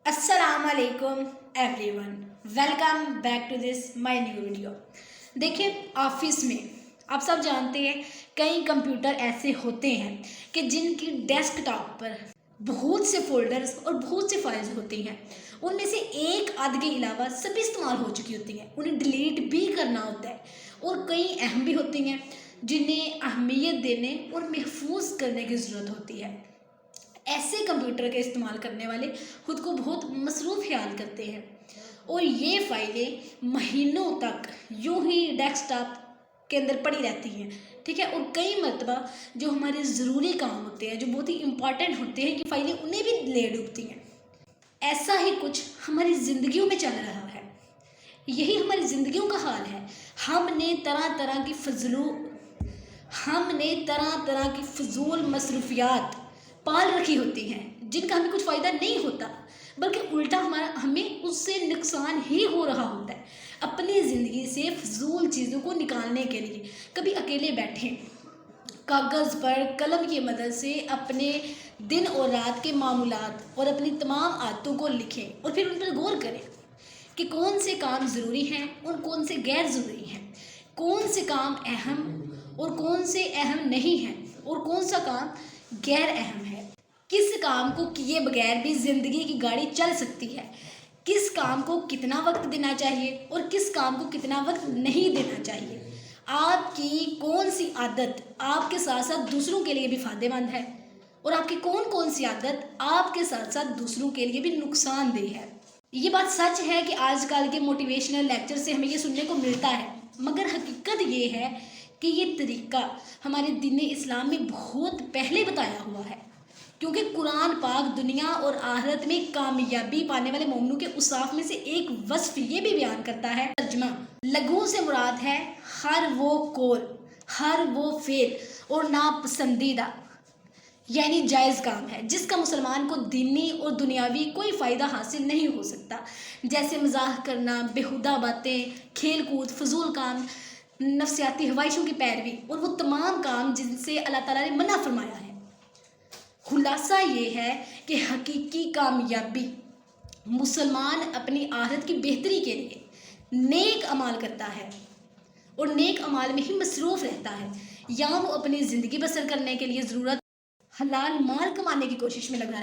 अस्सलाम वालेकुम everyone, welcome back to this my new video. देखिए, ऑफिस में आप सब जानते हैं कई कंप्यूटर ऐसे होते हैं कि जिनकी डेस्कटॉप पर बहुत से फोल्डर्स और बहुत से फाइल्स होती हैं। उनमें से एक आध के अलावा सभी इस्तेमाल हो चुकी होती हैं, उन्हें डिलीट भी करना होता है। और कई अहम भी होती हैं जिन्हें अहमियत देने और महफूज करने की ज़रूरत होती है। ऐसे कंप्यूटर का इस्तेमाल करने वाले खुद को बहुत मसरूफ़ ख्याल करते हैं और ये फ़ाइलें महीनों तक यूं ही डेस्कटॉप के अंदर पड़ी रहती हैं, ठीक है। और कई मरतबा जो हमारे ज़रूरी काम होते हैं, जो बहुत ही इम्पॉर्टेंट होते हैं, कि फ़ाइलें उन्हें भी ले डूबती हैं। ऐसा ही कुछ हमारी ज़िंदगियों में चल रहा है, यही हमारी ज़िंदगियों का हाल है। हमने तरह तरह की फजूल मसरूफियात पाल रखी होती हैं जिनका हमें कुछ फ़ायदा नहीं होता, बल्कि उल्टा हमें उससे नुकसान ही हो रहा होता है। अपनी ज़िंदगी से फजूल चीज़ों को निकालने के लिए कभी अकेले बैठें, कागज़ पर कलम की मदद से अपने दिन और रात के मामूलात और अपनी तमाम आदतों को लिखें और फिर उन पर गौर करें कि कौन से काम ज़रूरी हैं और कौन से गैर ज़रूरी हैं, कौन से काम अहम और कौन से अहम नहीं हैं, और कौन सा काम गैर अहम है। किस काम को किए बगैर भी ज़िंदगी की गाड़ी चल सकती है, किस काम को कितना वक्त देना चाहिए और किस काम को कितना वक्त नहीं देना चाहिए। आपकी कौन सी आदत आपके साथ साथ दूसरों के लिए भी फ़ायदेमंद है और आपकी कौन सी आदत आपके साथ साथ दूसरों के लिए भी नुकसानदेह है। ये बात सच है कि आजकल के मोटिवेशनल लेक्चर से हमें ये सुनने को मिलता है, मगर हकीकत ये है कि ये तरीका हमारे दीन इस्लाम में बहुत पहले बताया हुआ है। क्योंकि कुरान पाक दुनिया और आखिरत में कामयाबी पाने वाले मोमिनों के उसाफ में से एक वस्फ ये भी बयान करता है। तर्जमा लघु से मुराद है हर वो कौल, हर वो फेल और नापसंदीदा यानी जायज़ काम है जिसका मुसलमान को दीनी और दुनियावी कोई फ़ायदा हासिल नहीं हो सकता, जैसे मजाक करना, बेहुदा बातें, खेल कूद, फजूल काम, नफ्सियाती ख्वाहिशों की पैरवी और वो तमाम काम जिनसे अल्लाह ताला ने मना फरमाया है। खुलासा ये है कि हकीकी कामयाबी मुसलमान अपनी आखिरत की बेहतरी के लिए नेक अमाल करता है और नेक अमाल में ही मसरूफ़ रहता है, या वो अपनी ज़िंदगी बसर करने के लिए ज़रूरत हलाल माल कमाने की कोशिश में लगा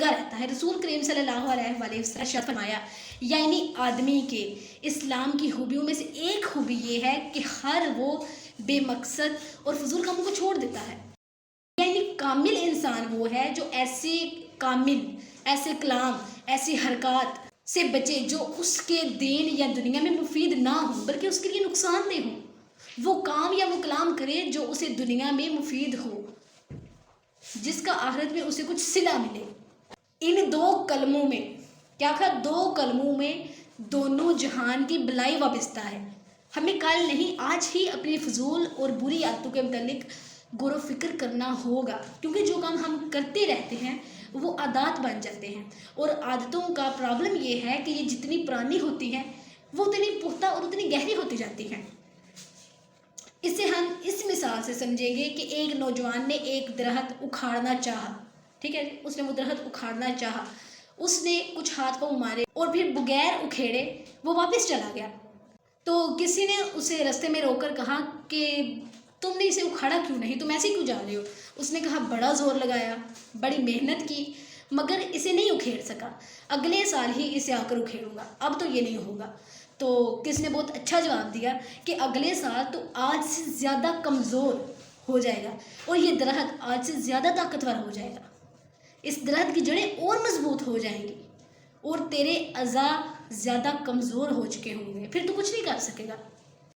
रहता है, रसूल करीम सल्लल्लाहु अलैहि वसल्लम ने फरमाया, यानी आदमी के इस्लाम की खूबियों में से एक खूबी ये है कि हर वो बेमकसद और फजूल कामों को छोड़ देता है। यानी कामिल इंसान वो है जो ऐसे कलाम, ऐसी हरकत से बचे जो उसके दीन या दुनिया में मुफीद ना हो बल्कि उसके लिए नुकसानदेह हो। वो काम या वो कलाम करे जो उसे दुनिया में मुफीद हो, जिसका आखिरत में उसे कुछ सिला मिले। इन दो कलमों में दोनों जहान की भलाई वाबस्ता है। हमें कल नहीं आज ही अपनी फजूल और बुरी आदतों के मुतालिक गौर व फिक्र करना होगा, क्योंकि जो काम हम करते रहते हैं वो आदत बन जाते हैं। और आदतों का प्रॉब्लम ये है कि ये जितनी पुरानी होती हैं वो उतनी पुख्ता और उतनी गहरी होती जाती हैं। इसे हम इस मिसाल से समझेंगे कि एक नौजवान ने एक दरख्त उखाड़ना चाहा, ठीक है, उसने वो दरख्त उखाड़ना चाहा, उसने कुछ हाथ पाँव मारे और फिर बगैर उखेड़े वो वापस चला गया। तो किसी ने उसे रास्ते में रोककर कहा कि तुमने इसे उखाड़ा क्यों नहीं, तुम ऐसे क्यों जा रहे हो। उसने कहा बड़ा ज़ोर लगाया, बड़ी मेहनत की, मगर इसे नहीं उखेड़ सका, अगले साल ही इसे आकर उखेड़ूंगा, अब तो ये नहीं होगा। तो किसने बहुत अच्छा जवाब दिया कि अगले साल तो आज से ज़्यादा कमज़ोर हो जाएगा और ये दरख्त आज से ज़्यादा ताकतवर हो जाएगा, इस दरख्त की जड़ें और मजबूत हो जाएंगी और तेरे अज़ा ज़्यादा कमज़ोर हो चुके होंगे, फिर तो कुछ नहीं कर सकेगा।